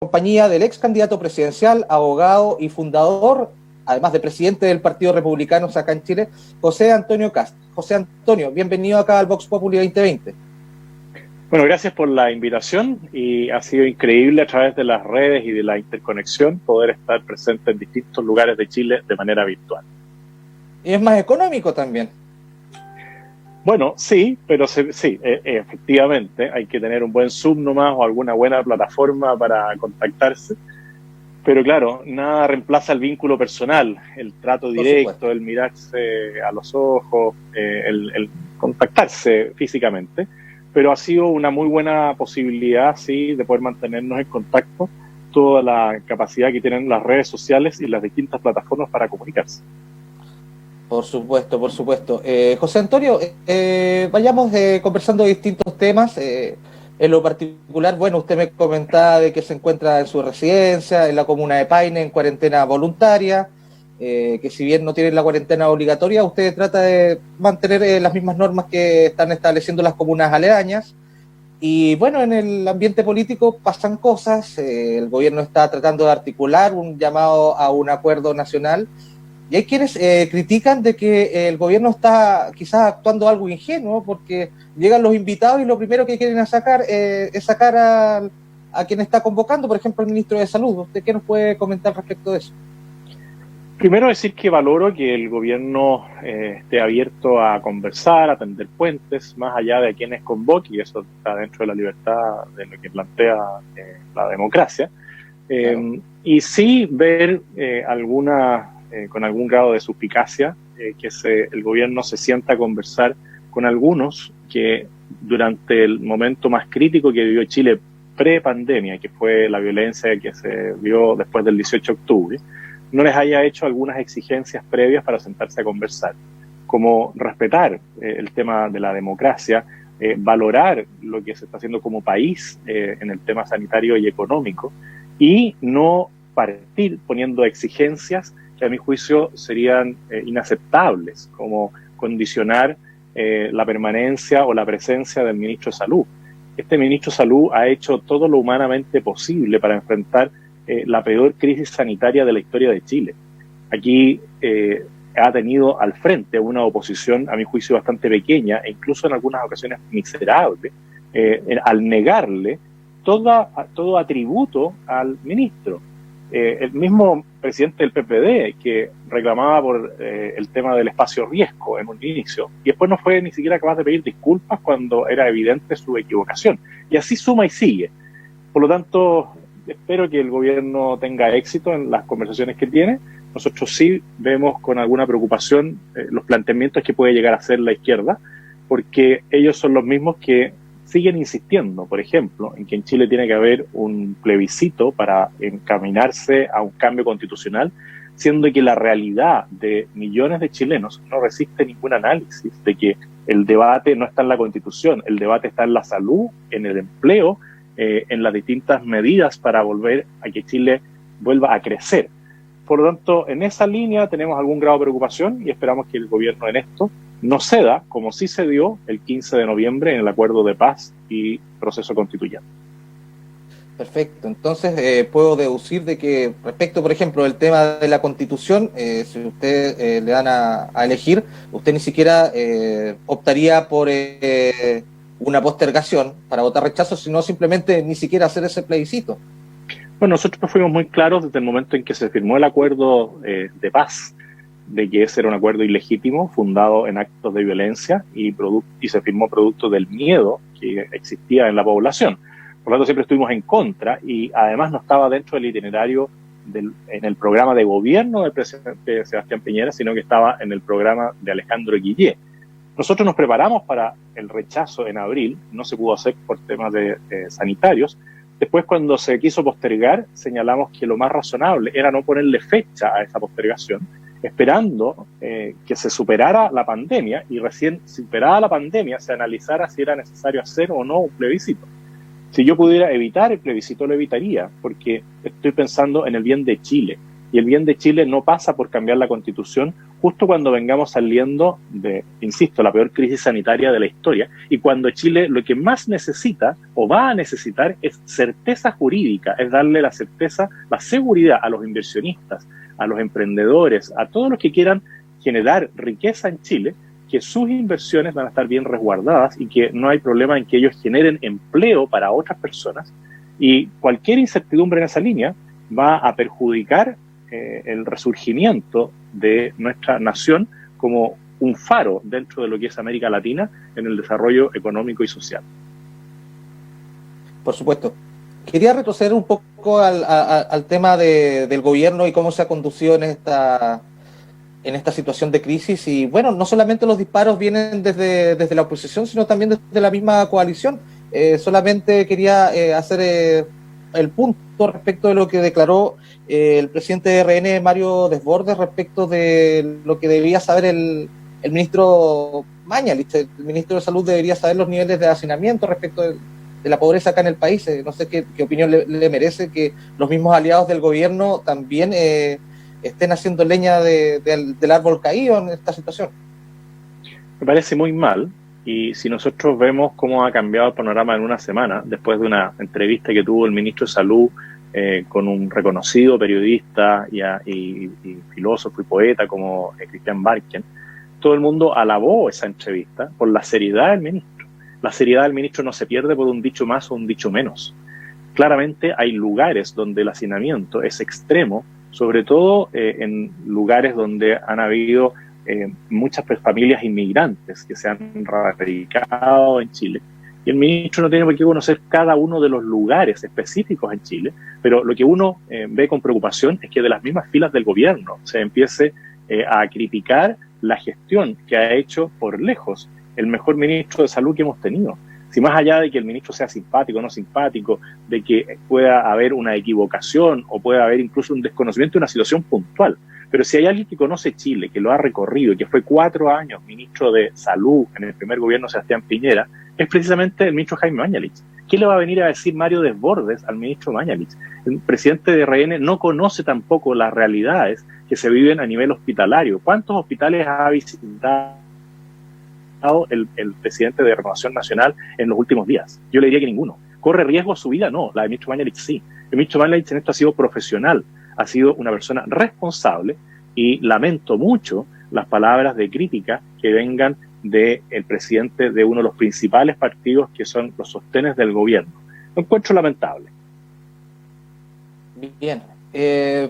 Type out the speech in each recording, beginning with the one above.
compañía del ex candidato presidencial, abogado y fundador, además de presidente del Partido Republicano acá en Chile, José Antonio Kast. José Antonio, bienvenido acá al Vox Populi 2020. Bueno, gracias por la invitación y ha sido increíble a través de las redes y de la interconexión poder estar presente en distintos lugares de Chile de manera virtual. Y es más económico también. Bueno, sí, pero sí, efectivamente hay que tener un buen Zoom nomás o alguna buena plataforma para contactarse. Pero claro, nada reemplaza el vínculo personal, el trato directo, el mirarse a los ojos, el contactarse físicamente. Pero ha sido una muy buena posibilidad, sí, de poder mantenernos en contacto, toda la capacidad que tienen las redes sociales y las distintas plataformas para comunicarse. Por supuesto, por supuesto. José Antonio, vayamos conversando de distintos temas. En lo particular, bueno, usted me comentaba de que se encuentra en su residencia, en la comuna de Paine, en cuarentena voluntaria, que si bien no tiene la cuarentena obligatoria, usted trata de mantener las mismas normas que están estableciendo las comunas aledañas. Y bueno, en el ambiente político pasan cosas, el gobierno está tratando de articular un llamado a un acuerdo nacional. Y hay quienes critican de que el gobierno está quizás actuando algo ingenuo, porque llegan los invitados y lo primero que quieren es sacar a quien está convocando, por ejemplo, el ministro de Salud. ¿Usted qué nos puede comentar respecto de eso? Primero decir que valoro que el gobierno esté abierto a conversar, a tender puentes, más allá de quienes convoque, y eso está dentro de la libertad de lo que plantea la democracia. Claro. Y sí ver con algún grado de suspicacia, que el gobierno se sienta a conversar con algunos que durante el momento más crítico que vivió Chile pre-pandemia, que fue la violencia que se vio después del 18 de octubre, no les haya hecho algunas exigencias previas para sentarse a conversar, como respetar el tema de la democracia, valorar lo que se está haciendo como país en el tema sanitario y económico, y no partir poniendo exigencias que a mi juicio serían inaceptables, como condicionar la permanencia o la presencia del ministro de Salud. Este ministro de Salud ha hecho todo lo humanamente posible para enfrentar la peor crisis sanitaria de la historia de Chile. Aquí ha tenido al frente una oposición, a mi juicio, bastante pequeña e incluso en algunas ocasiones miserable, al negarle todo atributo al ministro. El mismo presidente del PPD, que reclamaba por el tema del espacio riesgo en un inicio, y después no fue ni siquiera capaz de pedir disculpas cuando era evidente su equivocación. Y así suma y sigue. Por lo tanto, espero que el gobierno tenga éxito en las conversaciones que tiene. Nosotros sí vemos con alguna preocupación los planteamientos que puede llegar a hacer la izquierda, porque ellos son los mismos que siguen insistiendo, por ejemplo, en que en Chile tiene que haber un plebiscito para encaminarse a un cambio constitucional, siendo que la realidad de millones de chilenos no resiste ningún análisis de que el debate no está en la Constitución, el debate está en la salud, en el empleo, en las distintas medidas para volver a que Chile vuelva a crecer. Por lo tanto, en esa línea tenemos algún grado de preocupación y esperamos que el gobierno en esto no ceda, como sí se dio el 15 de noviembre en el acuerdo de paz y proceso constituyente. Perfecto, entonces puedo deducir de que respecto, por ejemplo, del tema de la Constitución, si usted le dan a elegir, usted ni siquiera optaría por una postergación para votar rechazo, sino simplemente ni siquiera hacer ese plebiscito. Bueno, nosotros fuimos muy claros desde el momento en que se firmó el acuerdo de paz, de que ese era un acuerdo ilegítimo, fundado en actos de violencia y se firmó producto del miedo que existía en la población. Por lo tanto, siempre estuvimos en contra y además no estaba dentro del itinerario en el programa de gobierno del presidente Sebastián Piñera, sino que estaba en el programa de Alejandro Guillé. Nosotros nos preparamos para el rechazo en abril, no se pudo hacer por temas sanitarios. Después, cuando se quiso postergar, señalamos que lo más razonable era no ponerle fecha a esa postergación, esperando que se superara la pandemia y recién superada la pandemia se analizara si era necesario hacer o no un plebiscito. Si yo pudiera evitar el plebiscito, lo evitaría, porque estoy pensando en el bien de Chile. Y el bien de Chile no pasa por cambiar la Constitución justo cuando vengamos saliendo de, insisto, la peor crisis sanitaria de la historia, y cuando Chile lo que más necesita o va a necesitar es certeza jurídica, es darle la certeza, la seguridad a los inversionistas, a los emprendedores, a todos los que quieran generar riqueza en Chile, que sus inversiones van a estar bien resguardadas y que no hay problema en que ellos generen empleo para otras personas. Y cualquier incertidumbre en esa línea va a perjudicar el resurgimiento de nuestra nación como un faro dentro de lo que es América Latina en el desarrollo económico y social. Por supuesto. Quería retroceder un poco al tema del gobierno y cómo se ha conducido en esta situación de crisis. Y bueno, no solamente los disparos vienen desde la oposición, sino también desde la misma coalición. Solamente quería hacer el punto respecto de lo que declaró el presidente de RN, Mario Desbordes, respecto de lo que debía saber el ministro Mañalich. El ministro de Salud debería saber los niveles de hacinamiento respecto de la pobreza acá en el país. No sé qué opinión le merece que los mismos aliados del gobierno también estén haciendo leña del árbol caído en esta situación. Me parece muy mal. Y si nosotros vemos cómo ha cambiado el panorama en una semana, después de una entrevista que tuvo el ministro de Salud con un reconocido periodista y filósofo y poeta como Christian Barken, todo el mundo alabó esa entrevista por la seriedad del ministro. La seriedad del ministro no se pierde por un dicho más o un dicho menos. Claramente hay lugares donde el hacinamiento es extremo, sobre todo en lugares donde han habido muchas familias inmigrantes que se han radicado en Chile. Y el ministro no tiene por qué conocer cada uno de los lugares específicos en Chile, pero lo que uno ve con preocupación es que de las mismas filas del gobierno se empiece a criticar la gestión que ha hecho por lejos el mejor ministro de salud que hemos tenido. Si más allá de que el ministro sea simpático o no simpático, de que pueda haber una equivocación o pueda haber incluso un desconocimiento de una situación puntual, pero si hay alguien que conoce Chile, que lo ha recorrido, que fue 4 años ministro de Salud en el primer gobierno de Sebastián Piñera, es precisamente el ministro Jaime Mañalich. ¿Qué le va a venir a decir Mario Desbordes al ministro Mañalich? El presidente de RN no conoce tampoco las realidades que se viven a nivel hospitalario. ¿Cuántos hospitales ha visitado el presidente de Renovación Nacional en los últimos días? Yo le diría que ninguno. ¿Corre riesgo su vida? No, la del ministro Mañalich sí. El ministro Mañalich en esto ha sido profesional, ha sido una persona responsable y lamento mucho las palabras de crítica que vengan del presidente de uno de los principales partidos que son los sostenes del gobierno. Lo encuentro lamentable. Bien.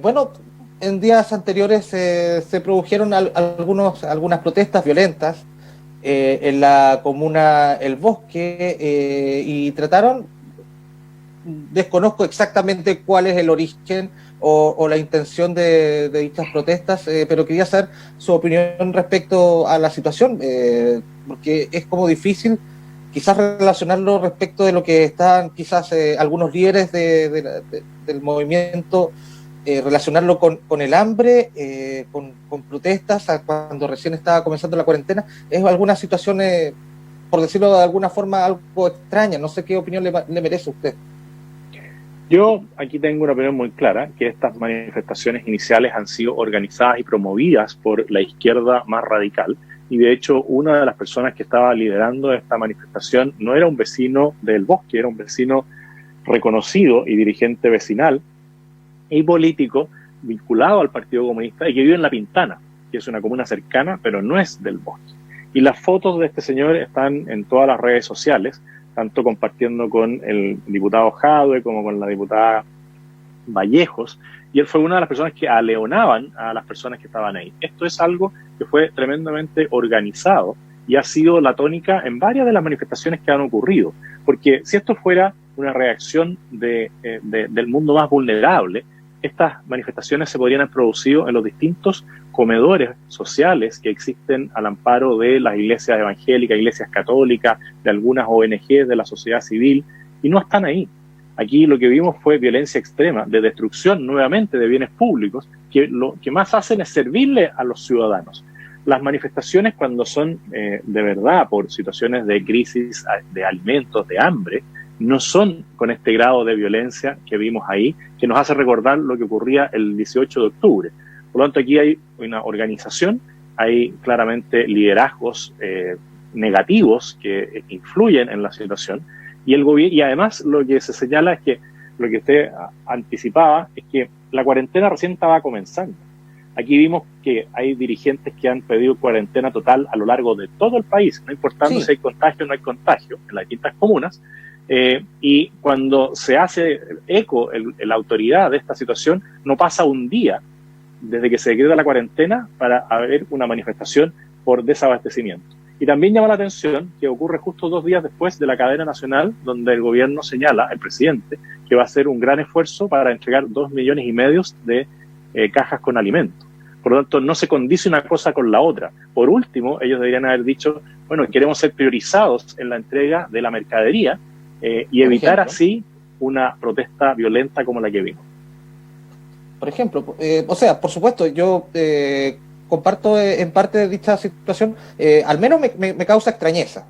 Bueno, en días anteriores se produjeron algunas protestas violentas en la comuna El Bosque y trataron, desconozco exactamente cuál es el origen o la intención de dichas protestas, pero quería saber su opinión respecto a la situación, porque es como difícil quizás relacionarlo respecto de lo que están quizás algunos líderes del movimiento, relacionarlo con el hambre, con protestas, cuando recién estaba comenzando la cuarentena. Es alguna situación, por decirlo de alguna forma, algo extraña. No sé qué opinión le merece a usted. Yo aquí tengo una opinión muy clara, que estas manifestaciones iniciales han sido organizadas y promovidas por la izquierda más radical, y de hecho una de las personas que estaba liderando esta manifestación no era un vecino del Bosque, era un vecino reconocido y dirigente vecinal y político vinculado al Partido Comunista y que vive en La Pintana, que es una comuna cercana, pero no es del Bosque. Y las fotos de este señor están en todas las redes sociales, tanto compartiendo con el diputado Jadwe como con la diputada Vallejos, y él fue una de las personas que aleonaban a las personas que estaban ahí. Esto es algo que fue tremendamente organizado y ha sido la tónica en varias de las manifestaciones que han ocurrido, porque si esto fuera una reacción del mundo más vulnerable, estas manifestaciones se podrían haber producido en los distintos comedores sociales que existen al amparo de las iglesias evangélicas, iglesias católicas, de algunas ONG, de la sociedad civil, y no están ahí. Aquí lo que vimos fue violencia extrema, de destrucción nuevamente de bienes públicos, que lo que más hacen es servirle a los ciudadanos. Las manifestaciones, cuando son de verdad por situaciones de crisis de alimentos, de hambre, no son con este grado de violencia que vimos ahí, que nos hace recordar lo que ocurría el 18 de octubre. Por lo tanto, aquí hay una organización hay claramente liderazgos negativos que influyen en la situación, y el gobierno, y además lo que se señala es que lo que usted anticipaba es que la cuarentena recién estaba comenzando. Aquí vimos que hay dirigentes que han pedido cuarentena total a lo largo de todo el país, no importando si hay contagio o no hay contagio en las distintas comunas, y cuando se hace eco la autoridad de esta situación, no pasa un día desde que se decreta la cuarentena para haber una manifestación por desabastecimiento. Y también llama la atención que ocurre justo 2 días después de la cadena nacional, donde el gobierno señala, el presidente, que va a hacer un gran esfuerzo para entregar 2,5 millones de cajas con alimentos. Por lo tanto, no se condice una cosa con la otra. Por último, ellos deberían haber dicho, bueno, queremos ser priorizados en la entrega de la mercadería y evitar así una protesta violenta como la que vimos. Por ejemplo, o sea, por supuesto, yo comparto en parte de dicha situación, al menos me causa extrañeza,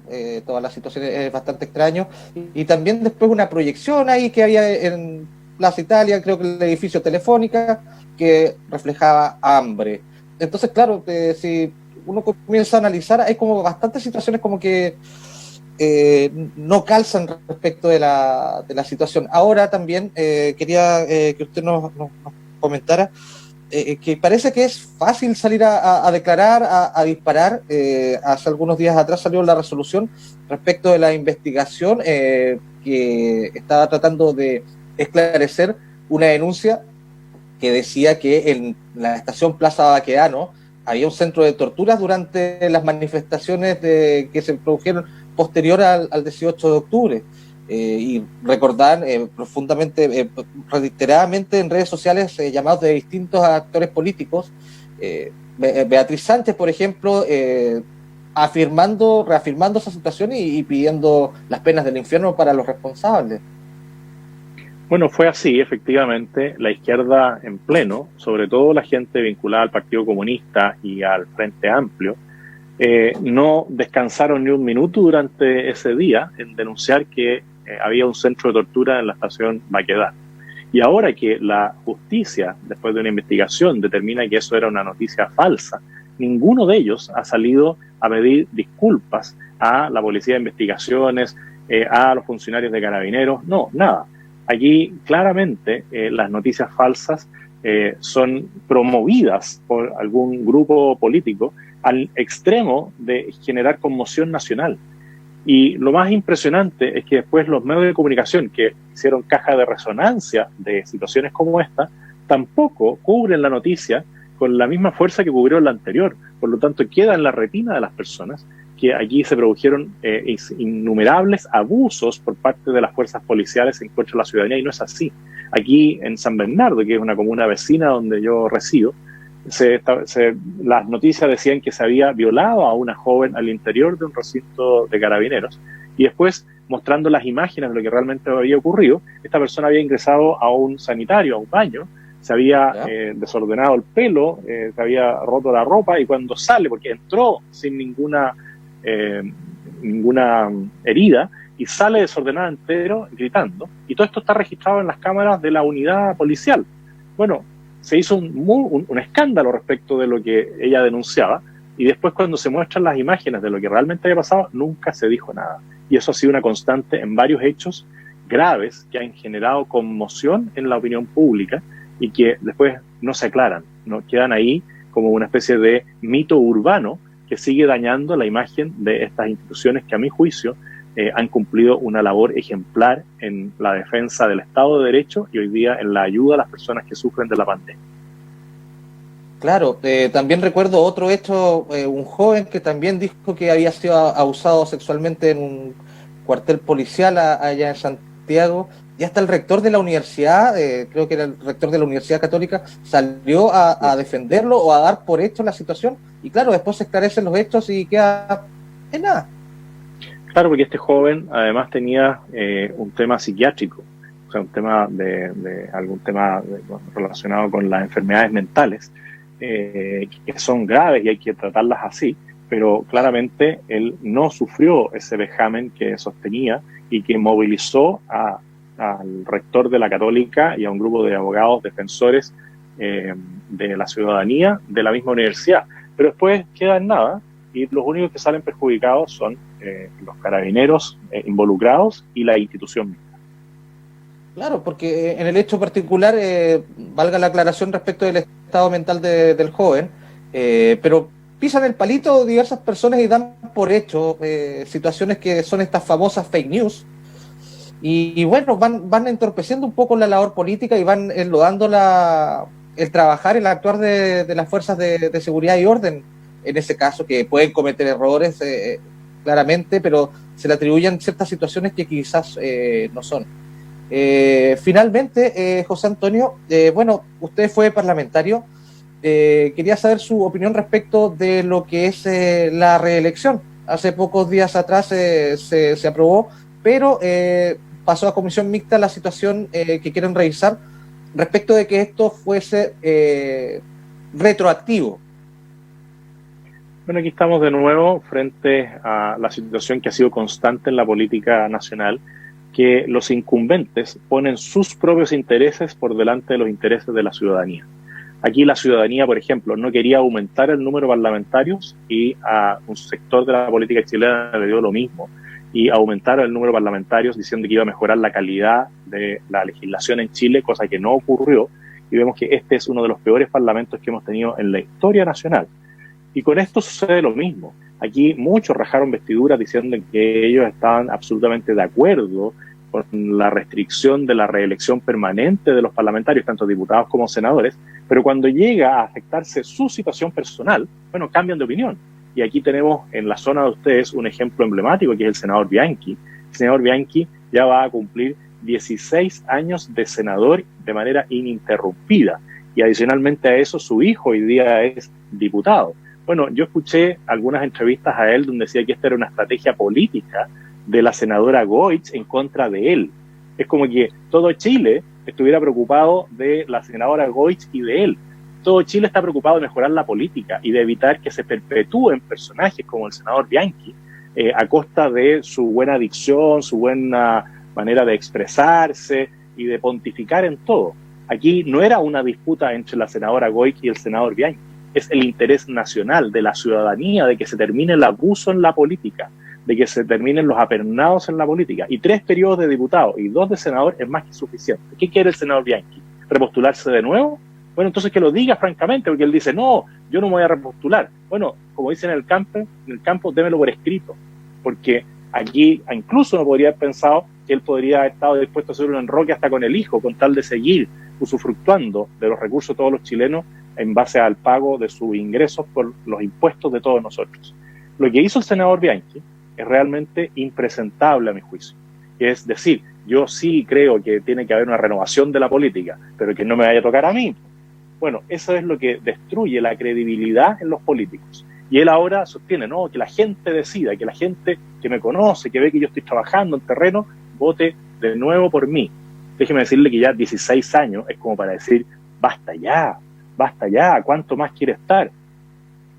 toda la situación es bastante extraño, y también después una proyección ahí que había en Plaza Italia, creo que el edificio Telefónica, que reflejaba hambre. Entonces, claro, si uno comienza a analizar, hay como bastantes situaciones como que no calzan respecto de la situación. Ahora también quería que usted nos comentara que parece que es fácil salir a declarar, a disparar. Hace algunos días atrás salió la resolución respecto de la investigación que estaba tratando de esclarecer una denuncia que decía que en la estación Plaza Baquedano había un centro de torturas durante las manifestaciones que se produjeron posterior al 18 de octubre. Y recordar profundamente, reiteradamente en redes sociales llamados de distintos actores políticos, Beatriz Sánchez, por ejemplo, reafirmando esa situación y pidiendo las penas del infierno para los responsables. Bueno, fue así, efectivamente, la izquierda en pleno, sobre todo la gente vinculada al Partido Comunista y al Frente Amplio, no descansaron ni un minuto durante ese día en denunciar que había un centro de tortura en la estación Baquedano. Y ahora que la justicia, después de una investigación, determina que eso era una noticia falsa, ninguno de ellos ha salido a pedir disculpas a la Policía de Investigaciones, a los funcionarios de Carabineros, no, nada. Aquí claramente las noticias falsas son promovidas por algún grupo político al extremo de generar conmoción nacional. Y lo más impresionante es que después los medios de comunicación que hicieron caja de resonancia de situaciones como esta, tampoco cubren la noticia con la misma fuerza que cubrieron la anterior. Por lo tanto, queda en la retina de las personas que aquí se produjeron innumerables abusos por parte de las fuerzas policiales en contra de la ciudadanía, y no es así. Aquí en San Bernardo, que es una comuna vecina donde yo resido, las noticias decían que se había violado a una joven al interior de un recinto de Carabineros, y después, mostrando las imágenes de lo que realmente había ocurrido, esta persona había ingresado a un sanitario, a un baño, se había desordenado el pelo, se había roto la ropa, y cuando sale, porque entró sin ninguna herida, y sale desordenada entero gritando, y todo esto está registrado en las cámaras de la unidad policial. Bueno, se hizo un escándalo respecto de lo que ella denunciaba, y después cuando se muestran las imágenes de lo que realmente había pasado, nunca se dijo nada. Y eso ha sido una constante en varios hechos graves que han generado conmoción en la opinión pública y que después no se aclaran, ¿no? Quedan ahí como una especie de mito urbano que sigue dañando la imagen de estas instituciones que, a mi juicio, han cumplido una labor ejemplar en la defensa del Estado de Derecho y hoy día en la ayuda a las personas que sufren de la pandemia. Claro, también recuerdo otro hecho, un joven que también dijo que había sido abusado sexualmente en un cuartel policial allá en Santiago, y hasta el rector de la universidad, creo que era el rector de la Universidad Católica, salió a defenderlo o a dar por hecho la situación, y claro, después se esclarecen los hechos y queda en nada. Claro, porque este joven además tenía un tema psiquiátrico, o sea, un tema algún tema relacionado con las enfermedades mentales, que son graves y hay que tratarlas así, pero claramente él no sufrió ese vejamen que sostenía y que movilizó al rector de la Católica y a un grupo de abogados defensores de la ciudadanía de la misma universidad. pero después queda en nada y los únicos que salen perjudicados son los carabineros involucrados y la institución misma. Claro, porque en el hecho particular, valga la aclaración respecto del estado mental del joven, pero pisan el palito diversas personas y dan por hecho situaciones que son estas famosas fake news, y bueno, van entorpeciendo un poco la labor política y van enlodando el trabajar, el actuar de las fuerzas de seguridad y orden, en ese caso, que pueden cometer errores claramente, pero se le atribuyen ciertas situaciones que quizás no son. Finalmente, José Antonio, bueno, usted fue parlamentario, quería saber su opinión respecto de lo que es la reelección. Hace pocos días atrás se aprobó, pero pasó a comisión mixta la situación que quieren revisar respecto de que esto fuese retroactivo. Bueno, aquí estamos de nuevo frente a la situación que ha sido constante en la política nacional, que los incumbentes ponen sus propios intereses por delante de los intereses de la ciudadanía. Aquí la ciudadanía, por ejemplo, no quería aumentar el número de parlamentarios y a un sector de la política chilena le dio lo mismo y aumentaron el número de parlamentarios diciendo que iba a mejorar la calidad de la legislación en Chile, cosa que no ocurrió, y vemos que este es uno de los peores parlamentos que hemos tenido en la historia nacional. Y con esto sucede lo mismo. Aquí muchos rajaron vestiduras diciendo que ellos estaban absolutamente de acuerdo con la restricción de la reelección permanente de los parlamentarios, tanto diputados como senadores, pero cuando llega a afectarse su situación personal, bueno, cambian de opinión. Y aquí tenemos en la zona de ustedes un ejemplo emblemático, que es el senador Bianchi. El senador Bianchi ya va a cumplir 16 años de senador de manera ininterrumpida. Y adicionalmente a eso, su hijo hoy día es diputado. Bueno, yo escuché algunas entrevistas a él donde decía que esta era una estrategia política de la senadora Goich en contra de él. Es como que todo Chile estuviera preocupado de la senadora Goich y de él. Todo Chile está preocupado de mejorar la política y de evitar que se perpetúen personajes como el senador Bianchi a costa de su buena dicción, su buena manera de expresarse y de pontificar en todo. Aquí no era una disputa entre la senadora Goich y el senador Bianchi. Es el interés nacional de la ciudadanía de que se termine el abuso en la política, de que se terminen los apernados en la política. Y 3 periodos de diputado y 2 de senador es más que suficiente. ¿Qué quiere el senador Bianchi? ¿Repostularse de nuevo? Bueno, entonces que lo diga francamente, porque él dice, no, yo no me voy a repostular. Bueno, como dicen en el campo, démelo por escrito, porque aquí incluso no podría haber pensado que él podría haber estado dispuesto a hacer un enroque hasta con el hijo, con tal de seguir usufructuando de los recursos de todos los chilenos en base al pago de sus ingresos por los impuestos de todos nosotros. Lo que hizo el senador Bianchi es realmente impresentable a mi juicio. Es decir, yo sí creo que tiene que haber una renovación de la política, pero que no me vaya a tocar a mí. Bueno, eso es lo que destruye la credibilidad en los políticos. Y él ahora sostiene, no, que la gente decida, que la gente que me conoce, que ve que yo estoy trabajando en terreno, vote de nuevo por mí. Déjeme decirle que ya 16 años es como para decir, basta ya, ¿cuánto más quiere estar?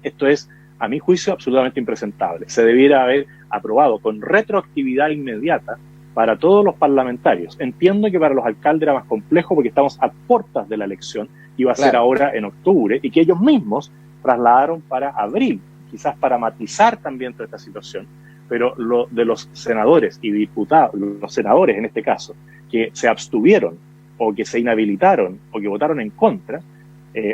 Esto es, a mi juicio, absolutamente impresentable. Se debiera haber aprobado con retroactividad inmediata para todos los parlamentarios. Entiendo que para los alcaldes era más complejo porque estamos a puertas de la elección, iba a ser ahora en octubre, y que ellos mismos trasladaron para abril, quizás para matizar también toda esta situación. Pero lo de los senadores y diputados, los senadores en este caso, que se abstuvieron o que se inhabilitaron o que votaron en contra,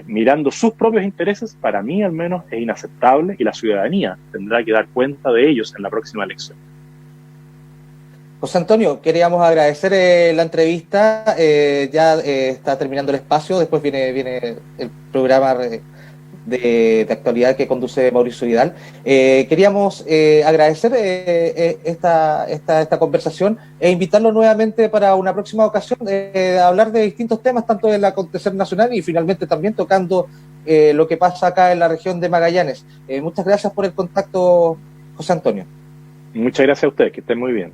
mirando sus propios intereses, para mí al menos es inaceptable y la ciudadanía tendrá que dar cuenta de ellos en la próxima elección. José Antonio, queríamos agradecer la entrevista, ya está terminando el espacio, después viene el programa de actualidad que conduce Mauricio Vidal. Queríamos agradecer esta conversación e invitarlo nuevamente para una próxima ocasión a hablar de distintos temas, tanto del acontecer nacional y finalmente también tocando lo que pasa acá en la región de Magallanes. Muchas gracias por el contacto, José Antonio. Muchas gracias a ustedes, que estén muy bien.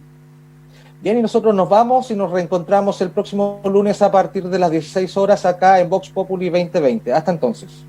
Bien, y nosotros nos vamos y nos reencontramos el próximo lunes a partir de las 16 horas acá en Vox Populi 2020. Hasta entonces.